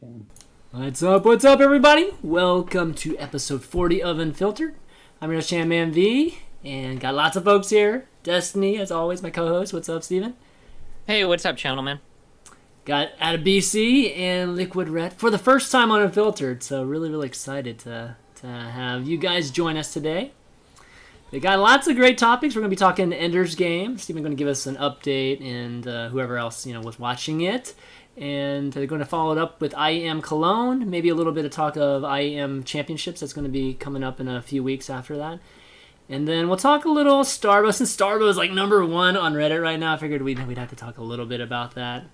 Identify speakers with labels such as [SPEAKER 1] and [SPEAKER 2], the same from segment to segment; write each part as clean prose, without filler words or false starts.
[SPEAKER 1] feeling.
[SPEAKER 2] What's up, everybody? Welcome to episode 40 of Unfiltered. I'm your host, ChanManV, and got lots of folks here. Destiny, as always, my co-host. What's up, Steven?
[SPEAKER 3] Hey, what's up, channel man?
[SPEAKER 2] Got Adebisi and Liquid Red for the first time on Unfiltered, so really excited to have you guys join us today. We got lots of great topics. We're going to be talking Ender's Game. Steven's going to give us an update, and whoever else was watching it. And they're going to follow it up with IEM Cologne, maybe a little bit of talk of IEM Championships. That's going to be coming up in a few weeks after that. And then we'll talk a little Starbo. Since Starbo is like #1 on Reddit right now, I figured we'd have to talk a little bit about that.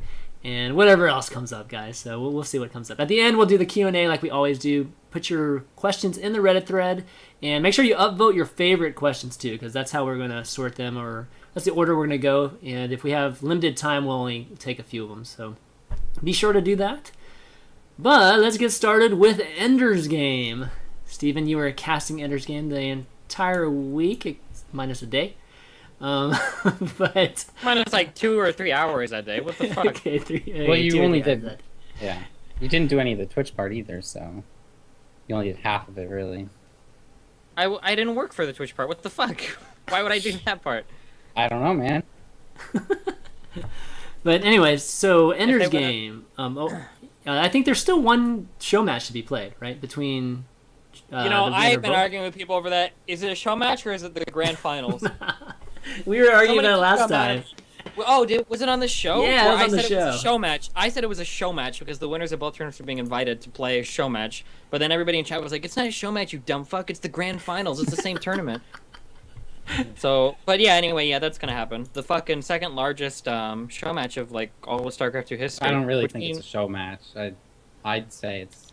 [SPEAKER 2] And whatever else comes up, guys. So we'll see what comes up. At the end, we'll do the Q&A like we always do. Put your questions in the Reddit thread. And make sure you upvote your favorite questions, too, because that's how we're going to sort them. Or that's the order we're going to go. And if we have limited time, we'll only take a few of them. So be sure to do that. But let's get started with Ender's Game. Steven, you were casting Ender's Game the entire week, minus a day. But
[SPEAKER 3] Minus like 2 or 3 hours that day. What the fuck?
[SPEAKER 2] Okay,
[SPEAKER 1] Well, you only
[SPEAKER 2] did
[SPEAKER 1] did.
[SPEAKER 2] that.
[SPEAKER 1] Yeah. You didn't do any of the Twitch part either, so. You only did half of it, really.
[SPEAKER 3] I didn't work for the Twitch part. What the fuck? Why would I do that part?
[SPEAKER 1] I don't know, man.
[SPEAKER 2] But anyways, so Ender's Game. I think there's still one show match to be played, right? Between.
[SPEAKER 3] I've been arguing with people over that. Is it a show match or is it the grand finals?
[SPEAKER 2] We were arguing about it last time.
[SPEAKER 3] Oh, was it on the show?
[SPEAKER 2] Yeah, it was on the
[SPEAKER 3] It
[SPEAKER 2] show.
[SPEAKER 3] was a show match. I said it was a show match because the winners of both tournaments were being invited to play a show match. But then everybody in chat was like, "It's not a show match, you dumb fuck. It's the grand finals. It's the same tournament." So, but yeah, anyway, yeah, that's gonna happen. The fucking second largest show match of like all of StarCraft 2 history.
[SPEAKER 1] I don't really think it's a show match. I'd say it's.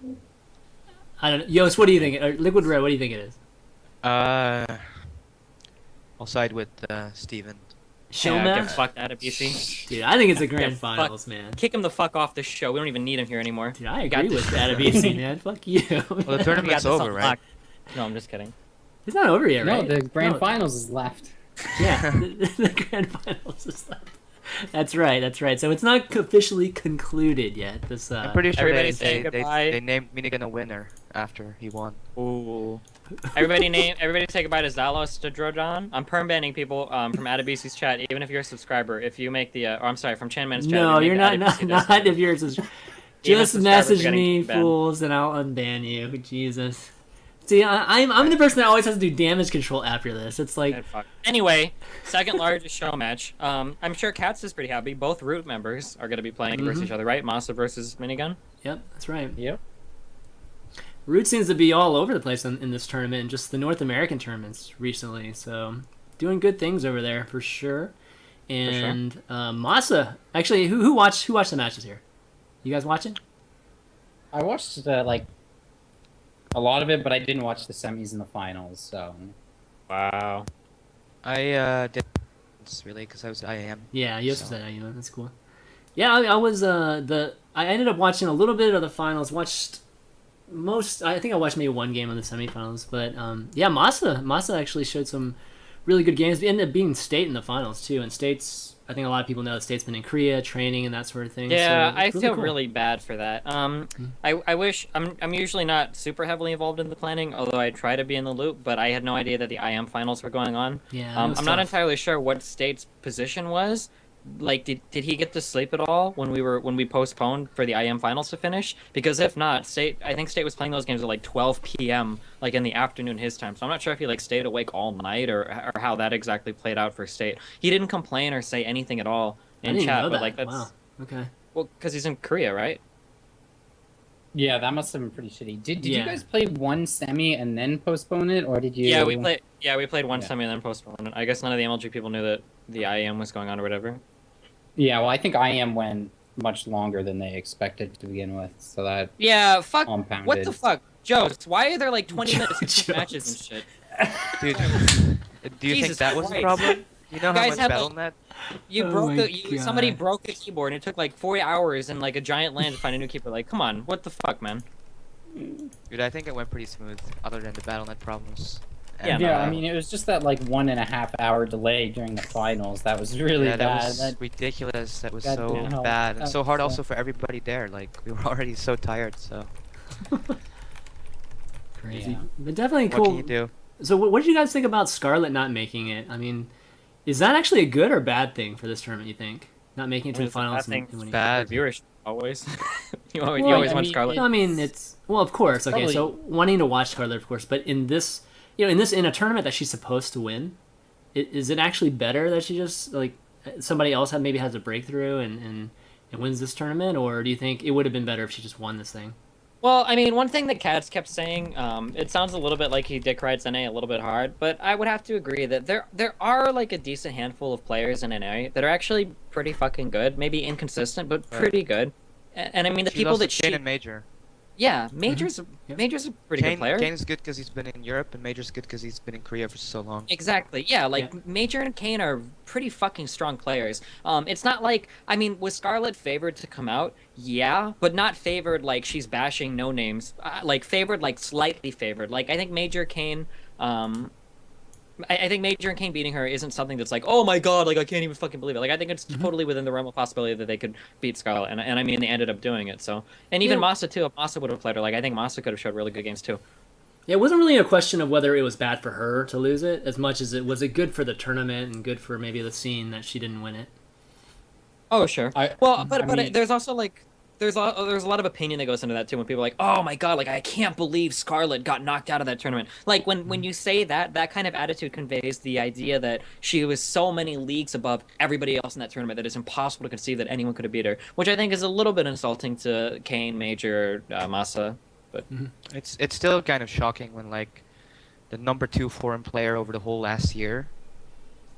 [SPEAKER 2] I don't know. Yost, what do you think? Liquid Red, what do you think it is?
[SPEAKER 4] I'll side with Steven.
[SPEAKER 2] Show
[SPEAKER 3] Get
[SPEAKER 2] match?
[SPEAKER 3] fucked out of BC.
[SPEAKER 2] Dude, I think it's a grand
[SPEAKER 3] Get
[SPEAKER 2] finals, man.
[SPEAKER 3] Kick him the fuck off the show. We don't even need him here anymore.
[SPEAKER 2] Dude, I agree with Adebisi, man. Fuck you.
[SPEAKER 4] Well, the
[SPEAKER 3] We got
[SPEAKER 4] tournament's
[SPEAKER 3] this
[SPEAKER 4] over,
[SPEAKER 3] on
[SPEAKER 4] right?
[SPEAKER 3] lock. No, I'm just kidding.
[SPEAKER 2] It's not over yet,
[SPEAKER 1] No,
[SPEAKER 2] right?
[SPEAKER 1] the grand
[SPEAKER 2] No.
[SPEAKER 1] finals is left.
[SPEAKER 2] Yeah, the grand finals is left. That's right. So it's not officially concluded yet. This
[SPEAKER 4] I'm pretty sure
[SPEAKER 3] Everybody say goodbye.
[SPEAKER 4] they named Minigun a winner after he won.
[SPEAKER 3] Ooh. Everybody say goodbye to Zalos to Drodan. I'm perm banning people from Adebisi's chat, even if you're a subscriber. If you make the, I'm sorry, from ChanMan's chat.
[SPEAKER 2] No,
[SPEAKER 3] if you
[SPEAKER 2] you're
[SPEAKER 3] make
[SPEAKER 2] not.
[SPEAKER 3] the Adebisi
[SPEAKER 2] Not
[SPEAKER 3] discount.
[SPEAKER 2] if you're a
[SPEAKER 3] Even
[SPEAKER 2] just
[SPEAKER 3] subscribers
[SPEAKER 2] message
[SPEAKER 3] getting
[SPEAKER 2] me,
[SPEAKER 3] banned.
[SPEAKER 2] fools, and I'll unban you. Jesus. See, I'm the person that always has to do damage control after this. It's like,
[SPEAKER 3] Fuck. Anyway, second largest show match. I'm sure Katz is pretty happy. Both Root members are going to be playing versus each other, right? Masa versus Minigun.
[SPEAKER 2] yep, that's right.
[SPEAKER 1] Yep.
[SPEAKER 2] Root seems to be all over the place in this tournament, and just the North American tournaments recently. So, doing good things over there for sure. And Masa, actually, who watched the matches here? You guys watching?
[SPEAKER 1] I watched, a lot of it, but I didn't watch the semis and the finals, so.
[SPEAKER 3] Wow.
[SPEAKER 4] I did really because I was IAM.
[SPEAKER 2] Yeah, you also said that, that's cool. Yeah, I was I ended up watching a little bit of the finals. I think I watched maybe one game of the semifinals, but yeah, Masa actually showed some really good games. We ended up beating State in the finals too, and State's, I think a lot of people know that State's been in Korea training and that sort of thing.
[SPEAKER 3] Yeah,
[SPEAKER 2] so
[SPEAKER 3] I
[SPEAKER 2] it's
[SPEAKER 3] feel
[SPEAKER 2] cool.
[SPEAKER 3] really bad for that. I wish I'm usually not super heavily involved in the planning, although I try to be in the loop. But I had no idea that the IM finals were going on.
[SPEAKER 2] Yeah, it
[SPEAKER 3] I'm
[SPEAKER 2] was
[SPEAKER 3] not
[SPEAKER 2] tough.
[SPEAKER 3] entirely sure what State's position was. Like, did he get to sleep at all when we postponed for the IM finals to finish? Because if not, I think State was playing those games at like 12 p.m. like in the afternoon his time. So I'm not sure if he like stayed awake all night or how that exactly played out for State. He didn't complain or say anything at all
[SPEAKER 2] I
[SPEAKER 3] in
[SPEAKER 2] didn't
[SPEAKER 3] chat,
[SPEAKER 2] know
[SPEAKER 3] but
[SPEAKER 2] that.
[SPEAKER 3] like that's
[SPEAKER 2] Wow. Okay.
[SPEAKER 3] well because he's in Korea, right?
[SPEAKER 1] Yeah, that must have been pretty shitty. Did
[SPEAKER 2] Yeah.
[SPEAKER 1] you guys play one semi and then postpone it, or did you?
[SPEAKER 3] Yeah, we played one
[SPEAKER 1] Yeah.
[SPEAKER 3] semi and then postponed it. I guess none of the MLG people knew that the IEM was going on or whatever.
[SPEAKER 1] Yeah, well, I think IM went much longer than they expected to begin with, so that
[SPEAKER 3] Yeah, fuck.
[SPEAKER 1] compounded.
[SPEAKER 3] What the fuck, Jokes? Why are there like 20 minutes
[SPEAKER 2] Jokes.
[SPEAKER 3] between matches and shit?
[SPEAKER 4] Dude, do you
[SPEAKER 3] Jesus
[SPEAKER 4] think that was the
[SPEAKER 3] Christ.
[SPEAKER 4] problem? You know how
[SPEAKER 3] guys
[SPEAKER 4] much
[SPEAKER 3] have,
[SPEAKER 4] battle
[SPEAKER 3] like-
[SPEAKER 4] net?
[SPEAKER 3] You
[SPEAKER 2] Oh
[SPEAKER 3] broke
[SPEAKER 2] my
[SPEAKER 3] somebody
[SPEAKER 2] God.
[SPEAKER 3] broke the keyboard and it took like 40 hours and like a giant land to find a new keyboard. Like, come on, what the fuck, man?
[SPEAKER 4] Dude, I think it went pretty smooth, other than the battle net problems. And,
[SPEAKER 1] Yeah, I mean, it was just that like 1.5 hour delay during the finals. That was really
[SPEAKER 4] yeah, that
[SPEAKER 1] bad.
[SPEAKER 4] was ridiculous. That was
[SPEAKER 1] God
[SPEAKER 4] so
[SPEAKER 1] damn.
[SPEAKER 4] bad and
[SPEAKER 1] That
[SPEAKER 4] so
[SPEAKER 1] was,
[SPEAKER 4] hard also for everybody there. Like we were already so tired. So
[SPEAKER 2] Crazy,
[SPEAKER 1] Yeah.
[SPEAKER 2] but definitely
[SPEAKER 4] what
[SPEAKER 2] cool.
[SPEAKER 4] can you do?
[SPEAKER 2] So what did you guys think about Scarlett not making it? I mean, is that actually a good or bad thing for this tournament? You think not making it to the finals?
[SPEAKER 3] I think
[SPEAKER 2] and winning?
[SPEAKER 4] Bad.
[SPEAKER 3] viewers always. you
[SPEAKER 1] Well,
[SPEAKER 3] always
[SPEAKER 1] I
[SPEAKER 3] want
[SPEAKER 1] mean,
[SPEAKER 3] Scarlet.
[SPEAKER 2] No, I mean it's well, of course. Okay,
[SPEAKER 1] probably-
[SPEAKER 2] so wanting to watch Scarlett, of course, but in this, in a tournament that she's supposed to win, is it actually better that she just like somebody else maybe has a breakthrough and wins this tournament, or do you think it would have been better if she just won this thing?
[SPEAKER 3] Well, I mean, one thing that Cats kept saying, it sounds a little bit like he dick rides NA a little bit hard, but I would have to agree that there are like a decent handful of players in NA that are actually pretty fucking good. Maybe inconsistent, but pretty good. And I mean, the
[SPEAKER 4] She
[SPEAKER 3] people
[SPEAKER 4] lost
[SPEAKER 3] that
[SPEAKER 4] to Kane
[SPEAKER 3] she,
[SPEAKER 4] and Major.
[SPEAKER 3] yeah, Major's
[SPEAKER 2] Yep.
[SPEAKER 3] Major's a pretty good player.
[SPEAKER 4] Kane is good because he's been in Europe, and Major's good because he's been in Korea for so long.
[SPEAKER 3] Exactly. Yeah, like
[SPEAKER 2] Yeah.
[SPEAKER 3] Major and Kane are pretty fucking strong players. It's not like I mean, was Scarlett favored to come out? Yeah, but not favored like she's bashing no names. Like favored, like slightly favored. Like I think Major Kane. I think Major and Kane beating her isn't something that's like, oh my god, like I can't even fucking believe it. Like I think it's totally within the realm of possibility that they could beat Scarlett, and I mean they ended up doing it. So, and even
[SPEAKER 2] Yeah.
[SPEAKER 3] Masa too. If Masa would have played her, like I think Masa could have showed really good games too.
[SPEAKER 2] Yeah, it wasn't really a question of whether it was bad for her to lose it, as much as it was it good for the tournament and good for maybe the scene that she didn't win it.
[SPEAKER 3] Oh sure.
[SPEAKER 1] I mean-
[SPEAKER 3] There's also like there's a lot of opinion that goes into that too when people are like, oh my god, like I can't believe Scarlett got knocked out of that tournament. Like when you say that kind of attitude conveys the idea that she was so many leagues above everybody else in that tournament that it's impossible to conceive that anyone could have beat her, which I think is a little bit insulting to Kane, Major, Masa. But
[SPEAKER 4] It's still kind of shocking when like the number 2 foreign player over the whole last year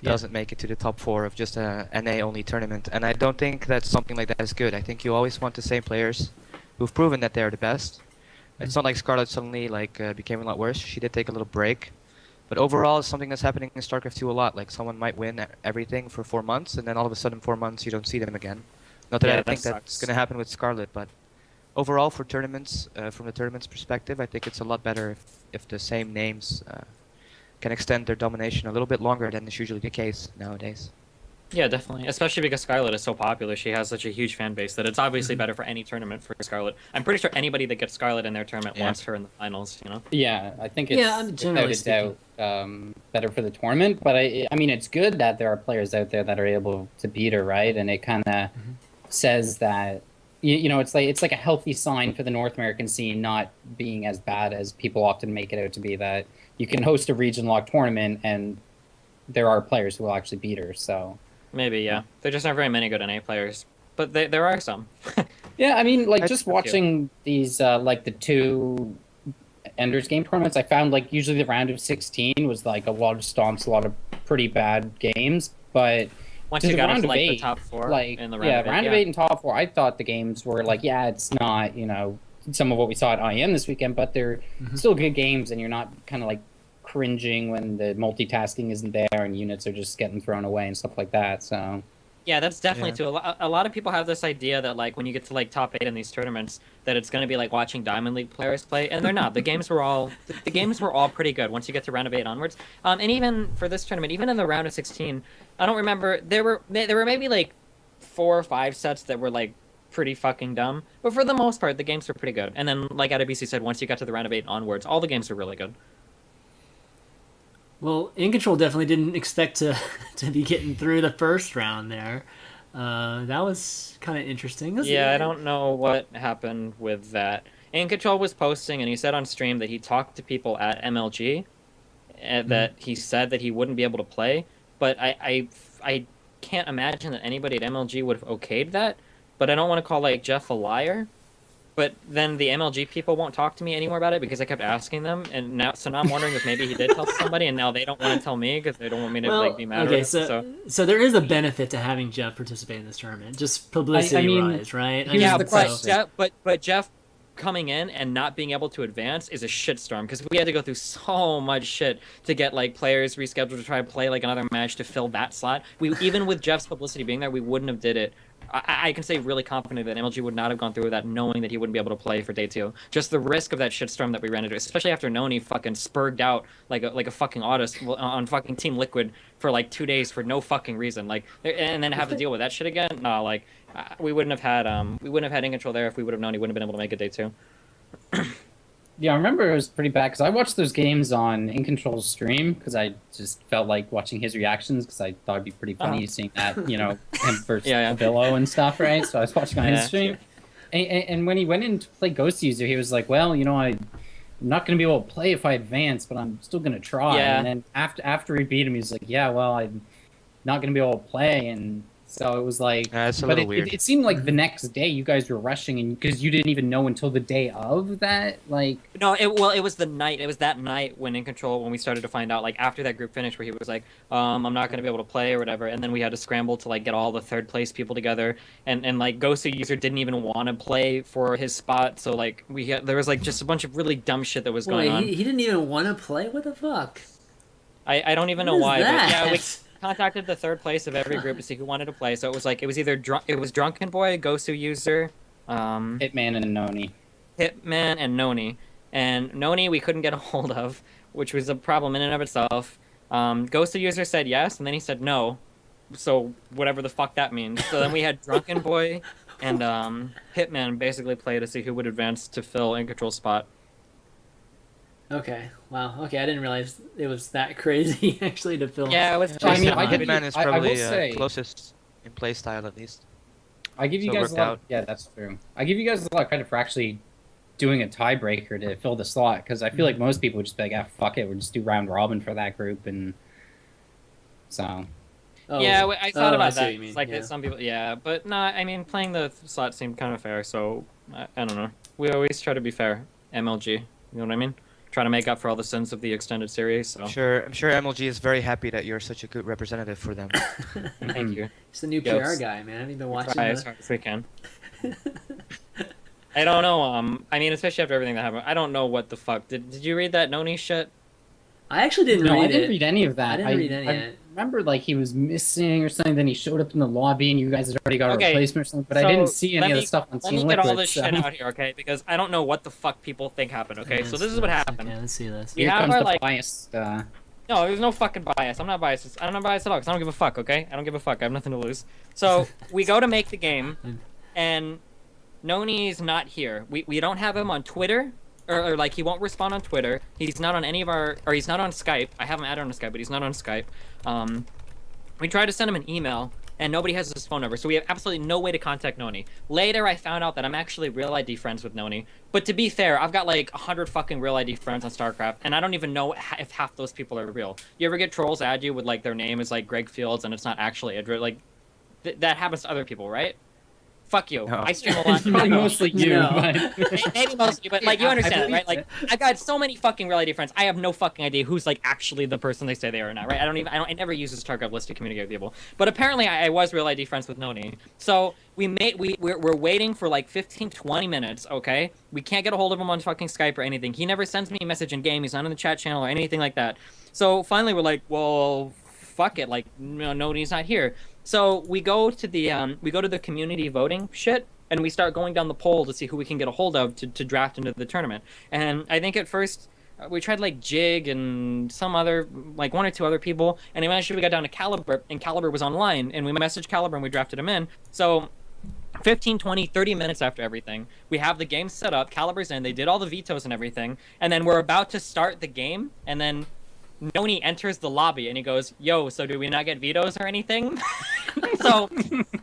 [SPEAKER 2] Yeah.
[SPEAKER 4] doesn't make it to the top 4 of just a NA only tournament, and I don't think that something like that is good. I think you always want the same players who've proven that they're the best. It's not like Scarlett suddenly like became a lot worse. She did take a little break, but overall, it's something that's happening in StarCraft 2 a lot. Like someone might win everything for 4 months, and then all of a sudden 4 months you don't see them again. Not that
[SPEAKER 3] Yeah,
[SPEAKER 4] I
[SPEAKER 3] that
[SPEAKER 4] think that's
[SPEAKER 3] sucks.
[SPEAKER 4] going to happen with Scarlett, but overall for tournaments, from the tournament's perspective, I think it's a lot better if the same names can extend their domination a little bit longer than is usually the case nowadays.
[SPEAKER 3] yeah, definitely. Especially because Scarlett is so popular. She has such a huge fan base that it's obviously better for any tournament for Scarlett. I'm pretty sure anybody that gets Scarlett in their tournament
[SPEAKER 4] Yeah.
[SPEAKER 3] wants her in the finals, you know?
[SPEAKER 1] Yeah, I think it's
[SPEAKER 2] Yeah, generally
[SPEAKER 1] without a doubt better for the tournament. But I mean, it's good that there are players out there that are able to beat her, right? And it kind of says that it's like a healthy sign for the North American scene not being as bad as people often make it out to be. That you can host a region lock tournament and there are players who will actually beat her. So
[SPEAKER 3] Maybe, yeah. There just aren't very many good NA players. But there are some.
[SPEAKER 1] yeah, I mean, like
[SPEAKER 4] I
[SPEAKER 1] just
[SPEAKER 4] think, yeah.
[SPEAKER 1] watching these like the 2 Ender's Game tournaments, I found like usually the round of 16 was like a lot of stomps, a lot of pretty bad games. But
[SPEAKER 3] Once
[SPEAKER 1] to
[SPEAKER 3] you
[SPEAKER 1] the
[SPEAKER 3] got
[SPEAKER 1] round
[SPEAKER 3] into
[SPEAKER 1] of
[SPEAKER 3] like the
[SPEAKER 1] 8,
[SPEAKER 3] top 4
[SPEAKER 1] like
[SPEAKER 3] in the round of 8,
[SPEAKER 1] round of
[SPEAKER 3] yeah.
[SPEAKER 1] 8 and top 4, I thought the games were like, yeah, it's not some of what we saw at IEM this weekend, but they're still good games, and you're not kind of like cringing when the multitasking isn't there and units are just getting thrown away and stuff like that. So
[SPEAKER 3] Yeah, that's definitely
[SPEAKER 4] Yeah.
[SPEAKER 3] too. A lot of people have this idea that like when you get to like top 8 in these tournaments, that it's going to be like watching Diamond League players play, and they're not. The games were all pretty good once you get to round of 8 onwards. And even for this tournament, even in the round of 16, I don't remember there were maybe like 4 or 5 sets that were like pretty fucking dumb, but for the most part, the games were pretty good. And then like Adebisi said, once you got to the round of 8 onwards, all the games were really good.
[SPEAKER 2] Well, In Control definitely didn't expect to to be getting through the first round there. That was kind of interesting.
[SPEAKER 3] Yeah, I don't know what happened with that. In Control was posting, and he said on stream that he talked to people at MLG, and that he said that he wouldn't be able to play. But I can't imagine that anybody at MLG would have okayed that. But I don't want to call like Jeff a liar. But then the MLG people won't talk to me anymore about it because I kept asking them, and now I'm wondering if maybe he did tell somebody, and now they don't want to tell me because they don't want me to like be mad.
[SPEAKER 2] Okay,
[SPEAKER 3] or
[SPEAKER 2] so there is a benefit to having Jeff participate in this tournament, just publicity
[SPEAKER 1] mean,
[SPEAKER 2] wise, right? I
[SPEAKER 1] here's
[SPEAKER 3] yeah,
[SPEAKER 1] the
[SPEAKER 2] so-
[SPEAKER 1] question.
[SPEAKER 3] but Jeff coming in and not being able to advance is a shitstorm because we had to go through so much shit to get like players rescheduled to try to play like another match to fill that slot. We even with Jeff's publicity being there, we wouldn't have did it I can say really confidently that MLG would not have gone through with that knowing that he wouldn't be able to play for day 2. Just the risk of that shitstorm that we ran into, especially after Noni fucking spurged out like a fucking autist on fucking Team Liquid for like 2 days for no fucking reason. Like, and then have to deal with that shit again. No, like we wouldn't have had In Control there if we would have known he wouldn't have been able to make it day 2.
[SPEAKER 1] Yeah, I remember it was pretty bad because I watched those games on In Control's stream because I just felt like watching his reactions because I thought it'd be pretty funny seeing that, him versus Billow and stuff, right? So I was watching on his stream. And when he went in to play Ghost User, he was like, well, I'm not going to be able to play if I advance, but I'm still going to try.
[SPEAKER 3] Yeah.
[SPEAKER 1] And then after he beat him, he was like, yeah, well, I'm not going to be able to play. And so it was like,
[SPEAKER 4] it's a
[SPEAKER 1] but
[SPEAKER 4] little weird.
[SPEAKER 1] it seemed like the next day you guys were rushing, and because you didn't even know until the day of that, like.
[SPEAKER 3] No, it was the night. It was that night when In Control, when we started to find out, like after that group finished, where he was like, I'm not gonna be able to play or whatever, and then we had to scramble to like get all the third place people together, and like Ghost User didn't even want to play for his spot, so like there was like just a bunch of really dumb shit that was going on.
[SPEAKER 2] He didn't even want to play. What the fuck?
[SPEAKER 3] I don't even know why. But yeah, we contacted the third place of every group to see who wanted to play. So it was like it was either Drunken Boy, Gosu User,
[SPEAKER 1] Hitman and Noni.
[SPEAKER 3] Hitman and Noni. And Noni we couldn't get a hold of, which was a problem in and of itself. Gosu User said yes, and then he said no. So whatever the fuck that means. So then we had Drunken Boy and Hitman basically play to see who would advance to fill In Control's spot.
[SPEAKER 2] Okay. Wow. Okay, I didn't realize it was that crazy actually to film.
[SPEAKER 3] Yeah, it was.
[SPEAKER 4] Hitman is probably
[SPEAKER 1] say,
[SPEAKER 4] closest in play style at least.
[SPEAKER 1] I give you guys a lot. Yeah, that's true. I give you guys a lot of credit for actually doing a tiebreaker to fill the slot because I feel like most people would just be like, fuck it, we'll just do round robin for that group, and so.
[SPEAKER 3] Oh. Yeah, I thought about that.
[SPEAKER 2] It's
[SPEAKER 3] like some people, but no, I mean playing the slot seemed kind of fair, so I don't know. We always try to be fair, MLG. You know what I mean? Try to make up for all the sins of the extended series. So.
[SPEAKER 4] I'm sure MLG is very happy that you're such a good representative for them.
[SPEAKER 3] Thank you.
[SPEAKER 2] He's the new PR guy, man. Have you been watching?
[SPEAKER 3] Try as hard as we can. I don't know. I mean, especially after everything that happened, I don't know what the fuck. Did you read that Noni shit?
[SPEAKER 2] I actually didn't read it.
[SPEAKER 1] No, I didn't read any of that.
[SPEAKER 2] I didn't read any of it.
[SPEAKER 1] I remember like he was missing or something. Then he showed up in the lobby, and you guys had already got a replacement or something. But I didn't see any of the stuff on Team Liquid.
[SPEAKER 3] Let me get all this shit out here, okay? Because I don't know what the fuck people think happened. Okay, so this is what happened.
[SPEAKER 2] Okay, let's see this.
[SPEAKER 1] Here comes the biased.
[SPEAKER 3] No, there's no fucking bias. I'm not biased. I'm not biased at all. Cause I don't give a fuck. Okay, I don't give a fuck. I have nothing to lose. So we go to make the game, and Noni's not here. We don't have him on Twitter. Or like he won't respond on Twitter. He's not on any of our, or he's not on Skype. I have him added on Skype, but he's not on Skype. We tried to send him an email, and nobody has his phone number, so we have absolutely no way to contact Noni. Later, I found out that I'm actually real ID friends with Noni. But to be fair, I've got like 100 fucking real ID friends on StarCraft, and I don't even know if half those people are real. You ever get trolls add you with like their name is like Greg Fields, and it's not actually Idris? Like that happens to other people, right? Fuck you.
[SPEAKER 4] No.
[SPEAKER 3] I stream a lot.
[SPEAKER 1] Probably mostly you, but
[SPEAKER 3] maybe mostly, but like you understand, right? Like I've got so many fucking real ID friends. I have no fucking idea who's like actually the person they say they are or not, right? I never use this Tarkov list to communicate with people. But apparently, I was real ID friends with Noni. So we're waiting for like 15, 20 minutes. Okay, we can't get a hold of him on fucking Skype or anything. He never sends me a message in game. He's not in the chat channel or anything like that. So finally, we're like, well, fuck it. Like Noni's not here. So we go to the community voting shit, and we start going down the poll to see who we can get a hold of to draft into the tournament. And I think at first we tried like Jig and some other, like one or two other people, and eventually we got down to Caliber, and Caliber was online, and we messaged Caliber and we drafted him in. So 15, 20, 30 minutes after everything, we have the game set up, Caliber's in, they did all the vetoes and everything, and then we're about to start the game, and then Noni enters the lobby and he goes, "Yo, so do we not get vetoes or anything?" So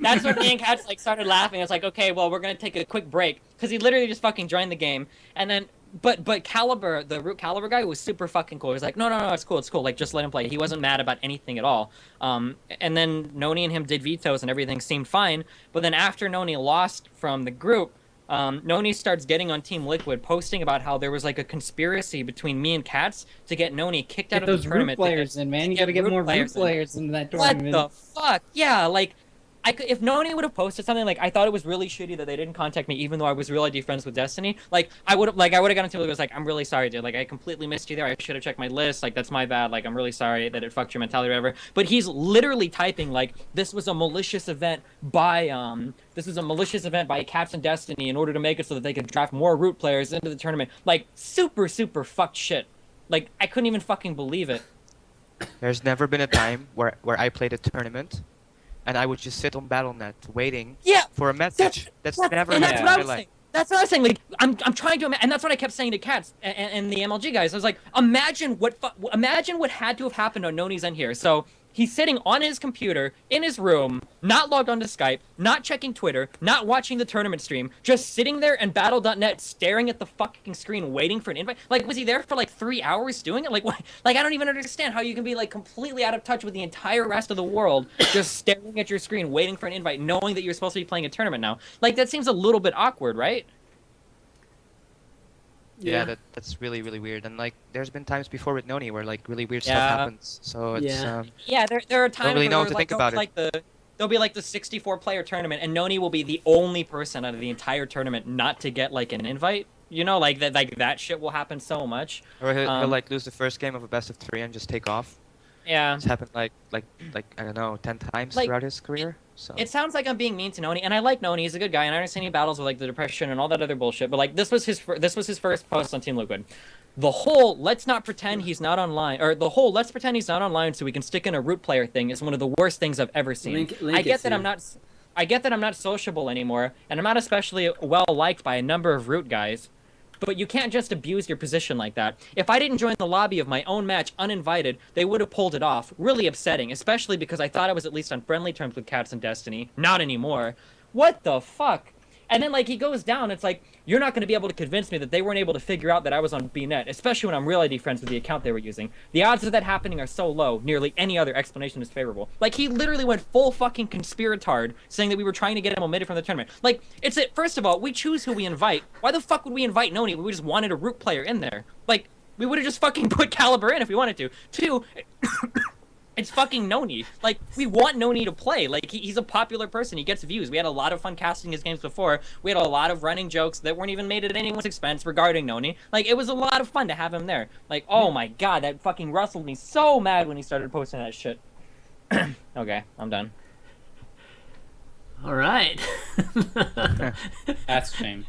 [SPEAKER 3] that's when me and Cats like started laughing. It's like, okay, well, we're gonna take a quick break because he literally just fucking joined the game. And then, but Caliber, the root Caliber guy, was super fucking cool. He was like, no, it's cool, like just let him play. He wasn't mad about anything at all. And then Noni and him did vetoes and everything seemed fine. But then after Noni lost from the group, Noni starts getting on Team Liquid, posting about how there was like a conspiracy between me and Cats to get Noni kicked out of the tournament.
[SPEAKER 1] Root players in, man. You gotta get more root players in that tournament.
[SPEAKER 3] What the fuck? Yeah, like, if Noni would have posted something like, I thought it was really shitty that they didn't contact me, even though I was real ID friends with Destiny. Like I would have gotten to it was like, I'm really sorry, dude. Like I completely missed you there. I should have checked my list. Like that's my bad. Like I'm really sorry that it fucked your mentality or whatever. But he's literally typing like, this was a malicious event by Caps and Destiny in order to make it so that they could draft more root players into the tournament. Like super fucked shit. Like I couldn't even fucking believe it.
[SPEAKER 4] There's never been a time where I played a tournament, and I would just sit on BattleNet waiting for a message. That's never
[SPEAKER 3] and
[SPEAKER 4] happened
[SPEAKER 3] that's
[SPEAKER 4] in
[SPEAKER 3] what
[SPEAKER 4] my
[SPEAKER 3] I'm
[SPEAKER 4] life.
[SPEAKER 3] saying. That's what I was saying. Like I'm trying to, and that's what I kept saying to Cats and the MLG guys. I was like, imagine what had to have happened on Noni's end here. So he's sitting on his computer in his room, not logged onto Skype, not checking Twitter, not watching the tournament stream, just sitting there in Battle.net, staring at the fucking screen, waiting for an invite. Like, was he there for like 3 hours doing it? Like, what? Like, I don't even understand how you can be like completely out of touch with the entire rest of the world, just staring at your screen, waiting for an invite, knowing that you're supposed to be playing a tournament now. Like, that seems a little bit awkward, right?
[SPEAKER 4] Yeah, that's really weird. And like, there's been times before with Noni where like really weird stuff
[SPEAKER 3] Yeah.
[SPEAKER 4] happens. So it's
[SPEAKER 3] Yeah, there are times
[SPEAKER 4] really know
[SPEAKER 3] where
[SPEAKER 4] what to
[SPEAKER 3] like,
[SPEAKER 4] think about it.
[SPEAKER 3] There'll be like the 64 player tournament, and Noni will be the only person out of the entire tournament not to get like an invite. You know, like that shit will happen so much.
[SPEAKER 4] or he'll like lose the first game of a best of 3 and just take off.
[SPEAKER 3] Yeah.
[SPEAKER 4] It's happened like I don't know 10 times
[SPEAKER 3] Like,
[SPEAKER 4] throughout his career. So
[SPEAKER 3] It sounds like I'm being mean to Noni, and I like Noni. He's a good guy, and I understand he battles with like the depression and all that other bullshit. But like, this was his first post on Team Liquid. The whole let's not pretend he's not online, or the whole let's pretend he's not online so we can stick in a root player thing is one of the worst things I've ever seen. I get that I'm not sociable anymore, and I'm not especially well liked by a number of root guys. But you can't just abuse your position like that. If I didn't join the lobby of my own match uninvited, they would have pulled it off. Really upsetting, especially because I thought I was at least on friendly terms with Cats and Destiny. Not anymore. What the fuck? And then, like, he goes down, it's like, you're not going to be able to convince me that they weren't able to figure out that I was on BNet, especially when I'm Real ID friends with the account they were using. The odds of that happening are so low, nearly any other explanation is favorable. Like, he literally went full fucking conspiratard, saying that we were trying to get him omitted from the tournament. Like, first of all, we choose who we invite. Why the fuck would we invite Noni? We just wanted a root player in there. Like, we would have just fucking put Caliber in if we wanted to. Two... It's fucking Noni. Like, we want Noni to play. Like, he's a popular person. He gets views. We had a lot of fun casting his games before. We had a lot of running jokes that weren't even made at anyone's expense regarding Noni. Like, it was a lot of fun to have him there. Like, oh my god, that fucking rustled me so mad when he started posting that shit. Okay, I'm done.
[SPEAKER 2] All right.
[SPEAKER 1] That's a shame.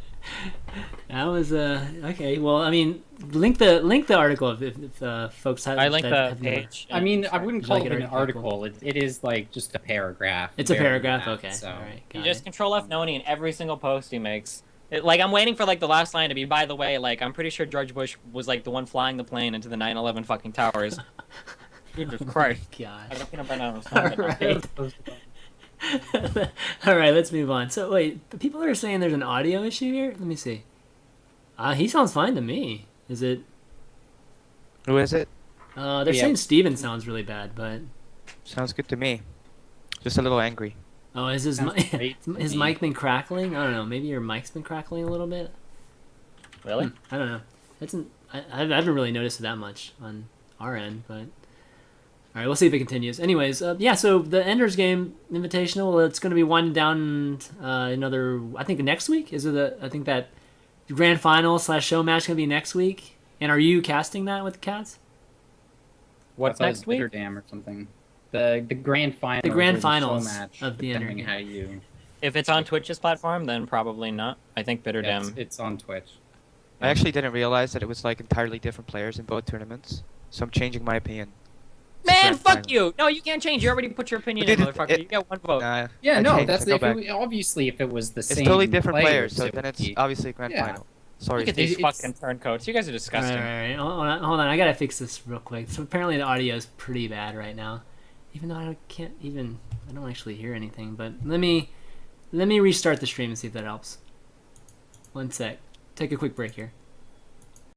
[SPEAKER 2] That was okay. Well, I mean, link the article if folks have.
[SPEAKER 3] I linked the page.
[SPEAKER 1] I mean, I wouldn't
[SPEAKER 2] Would you
[SPEAKER 1] call
[SPEAKER 2] like
[SPEAKER 1] it
[SPEAKER 2] it
[SPEAKER 1] an
[SPEAKER 2] article?
[SPEAKER 1] article. It is like just a paragraph.
[SPEAKER 2] It's a
[SPEAKER 1] buried in
[SPEAKER 2] paragraph.
[SPEAKER 1] that,
[SPEAKER 2] Okay.
[SPEAKER 1] So.
[SPEAKER 2] All right.
[SPEAKER 3] You
[SPEAKER 2] Got
[SPEAKER 3] just
[SPEAKER 2] it.
[SPEAKER 3] control F Noni in every single post he makes. Like, I'm waiting for, like, the last line to be, by the way, like, I'm pretty sure George Bush was, like, the one flying the plane into the 9/11 fucking towers. Jesus Christ. I
[SPEAKER 2] God.
[SPEAKER 3] don't think I'm on
[SPEAKER 2] All right. All right. Let's move on. So wait, the people are saying there's an audio issue here. Let me see. He sounds fine to me. Is it?
[SPEAKER 4] who is it?
[SPEAKER 2] They're saying Steven sounds really bad, but
[SPEAKER 4] Sounds good to me. Just a little angry.
[SPEAKER 2] oh, is his
[SPEAKER 1] Sounds great to
[SPEAKER 2] his
[SPEAKER 1] me.
[SPEAKER 2] mic been crackling? I don't know. Maybe your mic's been crackling a little bit.
[SPEAKER 3] Really?
[SPEAKER 2] I don't know. I haven't really noticed it that much on our end, but all right, we'll see if it continues. Anyways, yeah. So the Ender's Game Invitational, it's going to be winding down another. I think next week is it. I think that grand final / show match going to be next week. And are you casting that with the Cats?
[SPEAKER 3] What's next week?
[SPEAKER 1] Bitterdam or something. The grand final.
[SPEAKER 2] The grand
[SPEAKER 1] or
[SPEAKER 2] finals
[SPEAKER 1] show match,
[SPEAKER 2] of the
[SPEAKER 1] depending
[SPEAKER 2] end.
[SPEAKER 1] how you.
[SPEAKER 3] If it's on Twitch's platform, then probably not. I think
[SPEAKER 1] Yeah,
[SPEAKER 3] Bitterdam.
[SPEAKER 1] it's on Twitch.
[SPEAKER 4] I actually didn't realize that it was like entirely different players in both tournaments. So I'm changing my opinion.
[SPEAKER 3] Man,
[SPEAKER 4] Grand
[SPEAKER 3] fuck
[SPEAKER 4] final.
[SPEAKER 3] you! No, you can't change. You already put your opinion
[SPEAKER 4] But
[SPEAKER 3] in,
[SPEAKER 4] it-
[SPEAKER 3] motherfucker.
[SPEAKER 4] it-
[SPEAKER 3] You get one vote.
[SPEAKER 1] Yeah,
[SPEAKER 4] I
[SPEAKER 1] no,
[SPEAKER 4] changed,
[SPEAKER 1] that's
[SPEAKER 4] I go
[SPEAKER 1] if
[SPEAKER 4] back.
[SPEAKER 1] obviously if it was the
[SPEAKER 4] It's
[SPEAKER 1] same.
[SPEAKER 4] totally different players, so
[SPEAKER 1] it
[SPEAKER 4] then
[SPEAKER 1] would
[SPEAKER 4] it's
[SPEAKER 1] be-
[SPEAKER 4] obviously grand
[SPEAKER 1] Yeah.
[SPEAKER 4] final. Sorry.
[SPEAKER 3] Look at these
[SPEAKER 1] It's-
[SPEAKER 3] fucking turncoats. You guys are
[SPEAKER 2] All
[SPEAKER 3] disgusting.
[SPEAKER 2] right. Hold on. I gotta fix this real quick. So apparently the audio is pretty bad right now, even though I don't actually hear anything. But let me restart the stream and see if that helps. One sec. Take a quick break here.